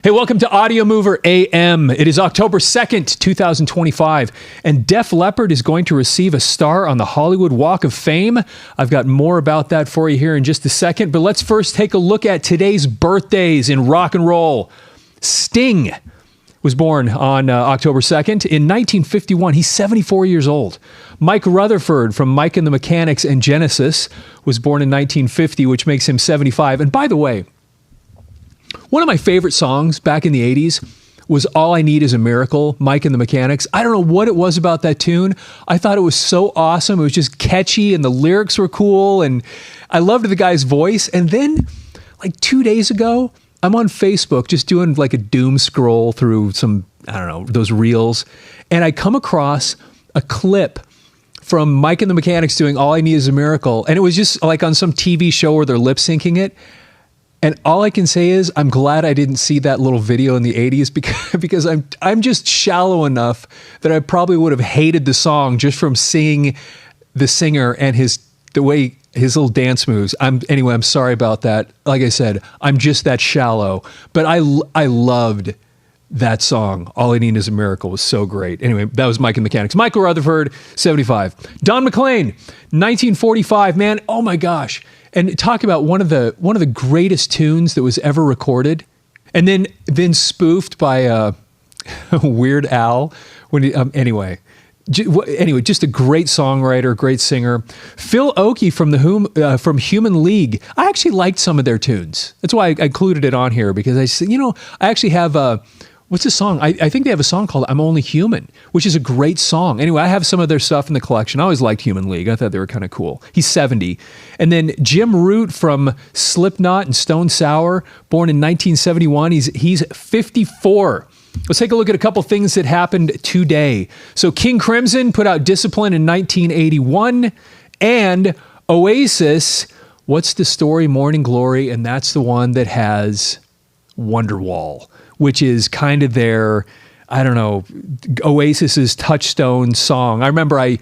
Hey, welcome to Audiomover AM. It is October 2nd, 2025, and Def Leppard is going to receive a star on the Hollywood Walk of Fame. I've got more about that for you here in just a second, but let's first take a look at today's birthdays in rock and roll. Sting was born on October 2nd. In 1951, he's 74 years old. Mike Rutherford from Mike and the Mechanics and Genesis was born in 1950, which makes him 75. And by the way, one of my favorite songs back in the 80s was All I Need Is a Miracle, Mike and the Mechanics. I don't know what it was about that tune. I thought it was so awesome. It was just catchy and the lyrics were cool and I loved the guy's voice. And then like 2 days ago, I'm on Facebook just doing like a doom scroll through some, I don't know, those reels. And I come across a clip from Mike and the Mechanics doing All I Need Is a Miracle. And it was just like on some TV show where they're lip syncing it. And all I can say is I'm glad I didn't see that little video in the 80s because I'm just shallow enough that I probably would have hated the song just from seeing the singer and the way his little dance moves. Anyway, I'm sorry about that. Like I said, I'm just that shallow. But I loved that song. All I Need Is a Miracle was so great. Anyway, that was Mike and the Mechanics. Michael Rutherford, 75. Don McLean, 1945. Man, oh my gosh. And talk about one of the greatest tunes that was ever recorded, and then spoofed by Weird Al. Anyway, just a great songwriter, great singer. Phil Oakey from Human League. I actually liked some of their tunes. That's why I included it on here because I actually have what's the song? I think they have a song called I'm Only Human, which is a great song. Anyway, I have some of their stuff in the collection. I always liked Human League. I thought they were kind of cool. He's 70. And then Jim Root from Slipknot and Stone Sour, born in 1971. He's 54. Let's take a look at a couple things that happened today. So King Crimson put out Discipline in 1981. And Oasis, What's the Story? Morning Glory. And that's the one that has Wonderwall, which is kind of their, I don't know, Oasis's touchstone song. I remember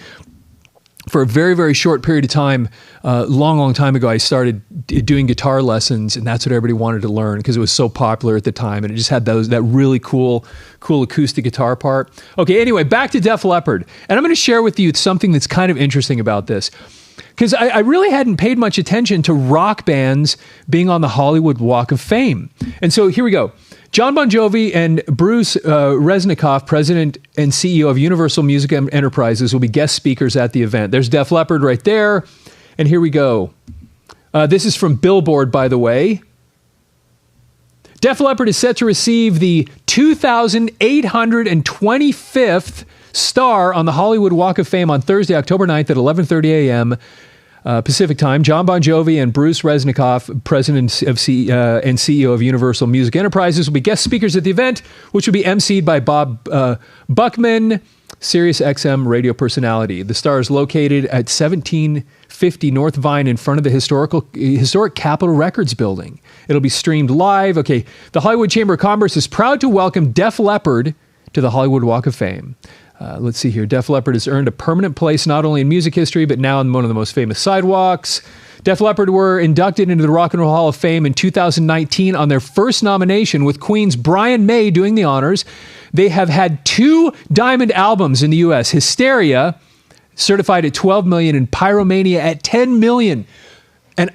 for a very, very short period of time, long time ago, I started doing guitar lessons, and that's what everybody wanted to learn because it was so popular at the time, and it just had that really cool acoustic guitar part. Okay, anyway, back to Def Leppard, and I'm going to share with you something that's kind of interesting about this. Because I really hadn't paid much attention to rock bands being on the Hollywood Walk of Fame. And so here we go. John Bon Jovi and Bruce Resnikoff, president and CEO of Universal Music Enterprises, will be guest speakers at the event. There's Def Leppard right there. And here we go. This is from Billboard, by the way. Def Leppard is set to receive the 2,825th star on the Hollywood Walk of Fame on Thursday, October 9th at 11:30 a.m. Pacific time. John Bon Jovi and Bruce Resnikoff, president and CEO of Universal Music Enterprises, will be guest speakers at the event, which will be emceed by Bob Buckman, Sirius XM radio personality. The star is located at 1750 North Vine in front of the historic Capitol Records building. It'll be streamed live. Okay, the Hollywood Chamber of Commerce is proud to welcome Def Leppard to the Hollywood Walk of Fame. Let's see here. Def Leppard has earned a permanent place not only in music history, but now on one of the most famous sidewalks. Def Leppard were inducted into the Rock and Roll Hall of Fame in 2019 on their first nomination, with Queen's Brian May doing the honors. They have had 2 diamond albums in the U.S., Hysteria, certified at 12 million, and Pyromania at 10 million. And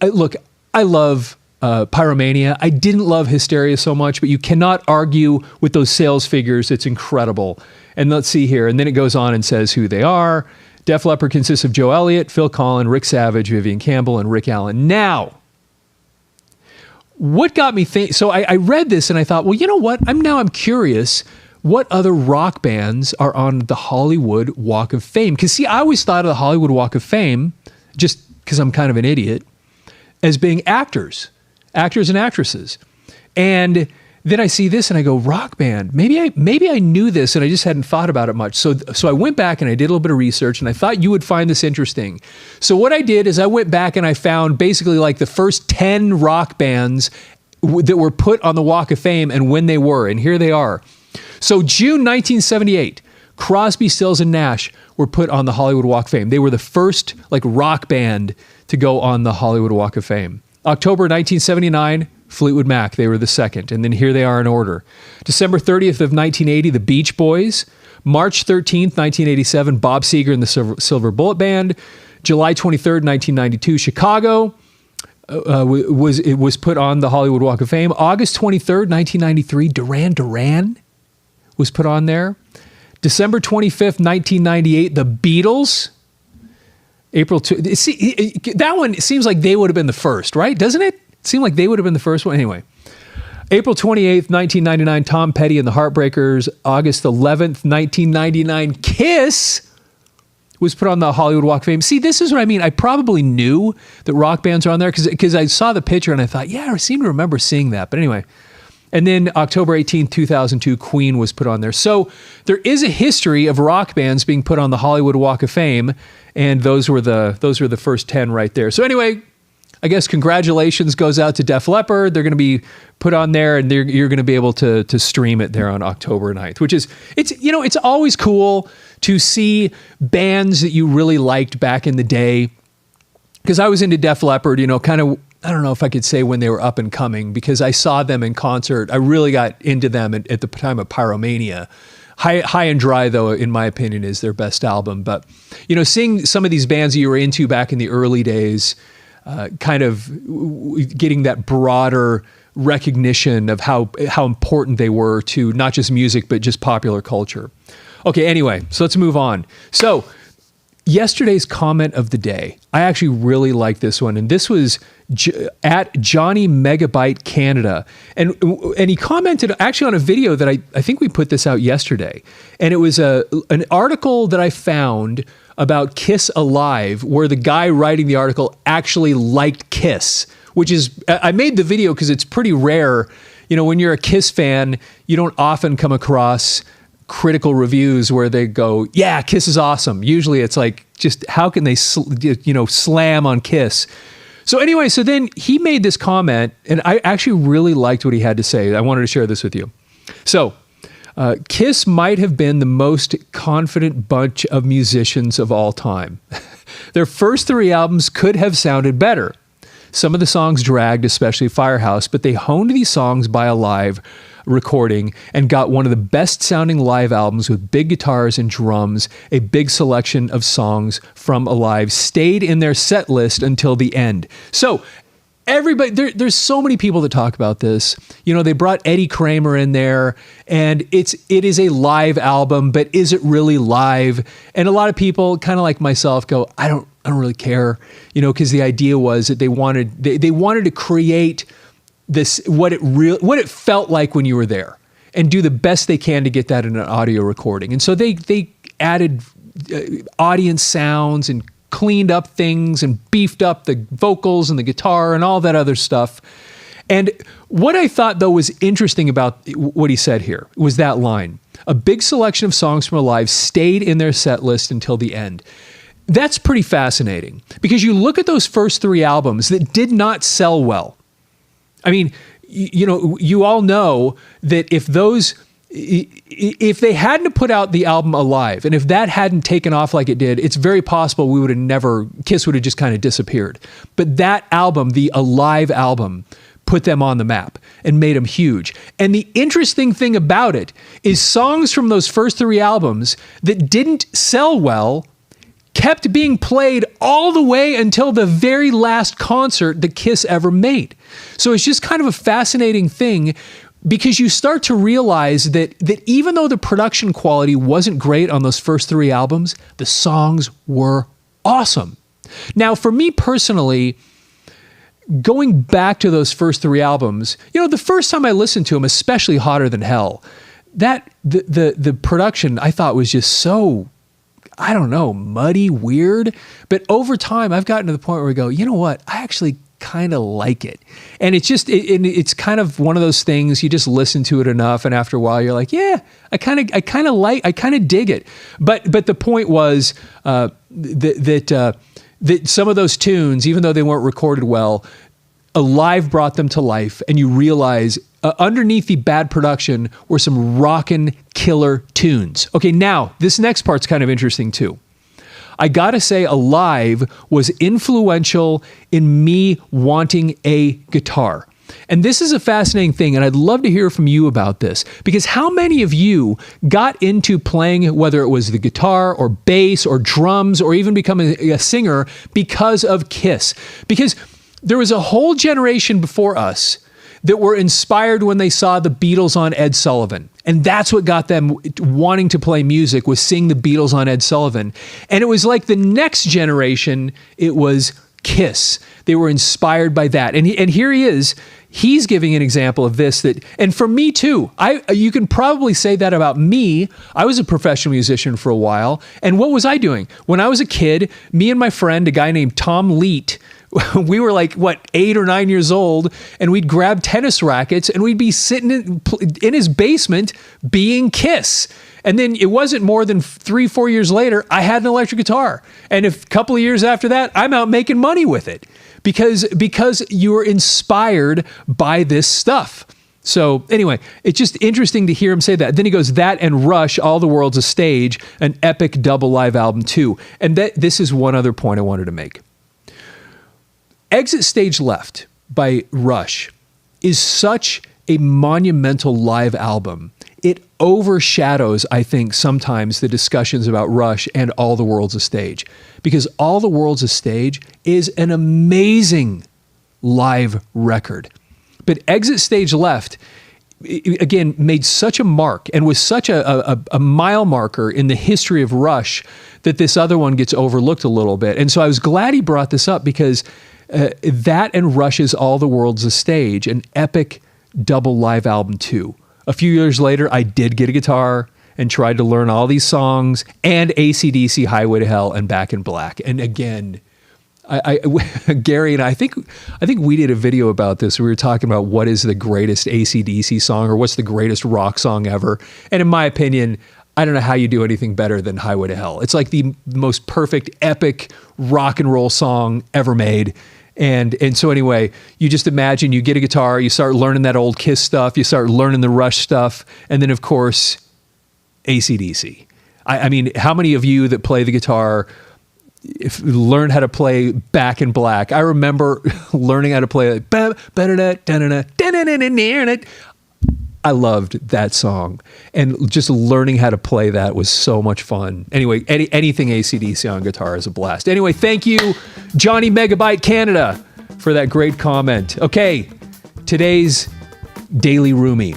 look, I love Pyromania. I didn't love Hysteria so much, but you cannot argue with those sales figures. It's incredible. And let's see here. And then it goes on and says who they are. Def Leppard consists of Joe Elliott, Phil Collin, Rick Savage, Vivian Campbell, and Rick Allen. Now, what got me thinking? So I read this and I thought, well, you know what? I'm curious what other rock bands are on the Hollywood Walk of Fame. Because see, I always thought of the Hollywood Walk of Fame, just because I'm kind of an idiot, as being actors and actresses. And then I see this and I go, rock band. Maybe I knew this and I just hadn't thought about it much. So I went back and I did a little bit of research and I thought you would find this interesting. So what I did is I went back and I found basically like the first 10 rock bands that were put on the Walk of Fame and when they were. And here they are. So June 1978, Crosby, Stills, and Nash were put on the Hollywood Walk of Fame. They were the first like rock band to go on the Hollywood Walk of Fame. October 1979, Fleetwood Mac, they were the second. And then here they are in order. December 30th of 1980, the Beach Boys. March 13th, 1987, Bob Seger and the Silver Bullet Band. July 23rd, 1992, Chicago was put on the Hollywood Walk of Fame. August 23rd, 1993, Duran Duran was put on there. December 25th, 1998, the Beatles. April 2. See, that one, it seems like they would have been the first, right? Doesn't it? It seemed like they would have been the first one. Anyway. April 28th, 1999, Tom Petty and the Heartbreakers. August 11th, 1999, Kiss was put on the Hollywood Walk of Fame. See, this is what I mean. I probably knew that rock bands are on there because I saw the picture and I thought, yeah, I seem to remember seeing that. But anyway. And then October 18th, 2002, Queen was put on there. So there is a history of rock bands being put on the Hollywood Walk of Fame, and those were the first 10 right there. So anyway, I guess congratulations goes out to Def Leppard. They're going to be put on there, and you're going to be able to stream it there on October 9th, which is, it's always cool to see bands that you really liked back in the day. Because I was into Def Leppard, kind of, I don't know if I could say when they were up and coming, because I saw them in concert. I really got into them at the time of Pyromania. High and Dry, though, in my opinion, is their best album. But, seeing some of these bands that you were into back in the early days, kind of getting that broader recognition of how important they were to not just music, but just popular culture. Okay, anyway, so let's move on. So yesterday's comment of the day, I actually really like this one. And this was at Johnny Megabyte Canada. And he commented actually on a video that I think we put this out yesterday. And it was an article that I found about Kiss Alive, where the guy writing the article actually liked Kiss, which is, I made the video because it's pretty rare. When you're a Kiss fan, you don't often come across critical reviews where they go, yeah, Kiss is awesome. Usually it's like, just how can they, slam on Kiss? So anyway, so then he made this comment, and I actually really liked what he had to say. I wanted to share this with you. So, Kiss might have been the most confident bunch of musicians of all time. Their first 3 albums could have sounded better. Some of the songs dragged, especially Firehouse, but they honed these songs by a live recording and got one of the best sounding live albums with big guitars and drums. A big selection of songs from Alive stayed in their set list until the end. So everybody, there's so many people that talk about this. They brought Eddie Kramer in there, and it is a live album, but is it really live? And a lot of people, kind of like myself, go, I don't really care, because the idea was that they wanted to create this, what it felt like when you were there, and do the best they can to get that in an audio recording. And so they added audience sounds and cleaned up things and beefed up the vocals and the guitar and all that other stuff. And what I thought, though, was interesting about what he said here was that line, a big selection of songs from Alive stayed in their set list until the end. That's pretty fascinating, because you look at those first 3 albums that did not sell well. I mean, you all know that if they hadn't put out the album Alive, and if that hadn't taken off like it did, it's very possible Kiss would have just kind of disappeared. But that album, the Alive album, put them on the map and made them huge. And the interesting thing about it is songs from those first 3 albums that didn't sell well kept being played all the way until the very last concert that Kiss ever made. So it's just kind of a fascinating thing, because you start to realize that even though the production quality wasn't great on those first 3 albums, the songs were awesome. Now, for me personally, going back to those first 3 albums, the first time I listened to them, especially Hotter Than Hell, the production I thought was just so, I don't know, muddy, weird. But over time, I've gotten to the point where I go, you know what? I actually kind of like it. And it's just, it's kind of one of those things, you just listen to it enough, and after a while you're like, yeah, I kind of dig it. But the point was that some of those tunes, even though they weren't recorded well, Alive brought them to life, and you realize underneath the bad production were some rockin' killer tunes. Okay, now this next part's kind of interesting too. I gotta say, Alive was influential in me wanting a guitar. And this is a fascinating thing, and I'd love to hear from you about this, because how many of you got into playing, whether it was the guitar or bass or drums or even becoming a singer, because of Kiss? Because there was a whole generation before us that were inspired when they saw the Beatles on Ed Sullivan. And that's what got them wanting to play music, was seeing the Beatles on Ed Sullivan. And it was like the next generation, it was Kiss. They were inspired by that. And here he is. He's giving an example of this and for me too, you can probably say that about me. I was a professional musician for a while. And what was I doing? When I was a kid, me and my friend, a guy named Tom Leet, we were like, 8 or 9 years old, and we'd grab tennis rackets and we'd be sitting in his basement being Kiss. And then it wasn't more than 3-4 years later, I had an electric guitar. And a couple of years after that, I'm out making money with it because you were inspired by this stuff. So anyway, it's just interesting to hear him say that. Then he goes, that and Rush, All the World's a Stage, an epic double live album too. And this is one other point I wanted to make. Exit Stage Left by Rush is such a monumental live album. It overshadows, I think, sometimes the discussions about Rush and All the World's a Stage, because All the World's a Stage is an amazing live record. But Exit Stage Left, again, made such a mark and was such a mile marker in the history of Rush that this other one gets overlooked a little bit. And so I was glad he brought this up, because that and Rush's All the World's a Stage, an epic double live album too. A few years later, I did get a guitar and tried to learn all these songs and AC/DC, Highway to Hell, and Back in Black. And again, Gary and I think we did a video about this. We were talking about what is the greatest AC/DC song, or what's the greatest rock song ever. And in my opinion, I don't know how you do anything better than Highway to Hell. It's like the most perfect, epic rock and roll song ever made. And so anyway, you just imagine you get a guitar, you start learning that old Kiss stuff, you start learning the Rush stuff, and then of course, AC/DC. I mean, how many of you that play the guitar learned how to play Back in Black? I remember learning how to play like, I loved that song, and just learning how to play that was so much fun. Anyway, anything AC/DC on guitar is a blast. Anyway, thank you, Johnny Megabyte Canada, for that great comment. Okay, today's Daily Roomie.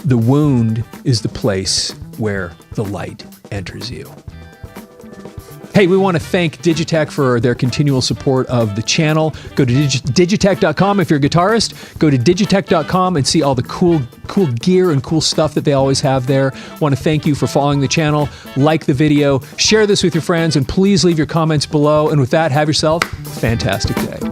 The wound is the place where the light enters you. Hey, we want to thank Digitech for their continual support of the channel. Go to digitech.com if you're a guitarist. Go to digitech.com and see all the cool gear and cool stuff that they always have there. Want to thank you for following the channel. Like the video, share this with your friends, and please leave your comments below. And with that, have yourself a fantastic day.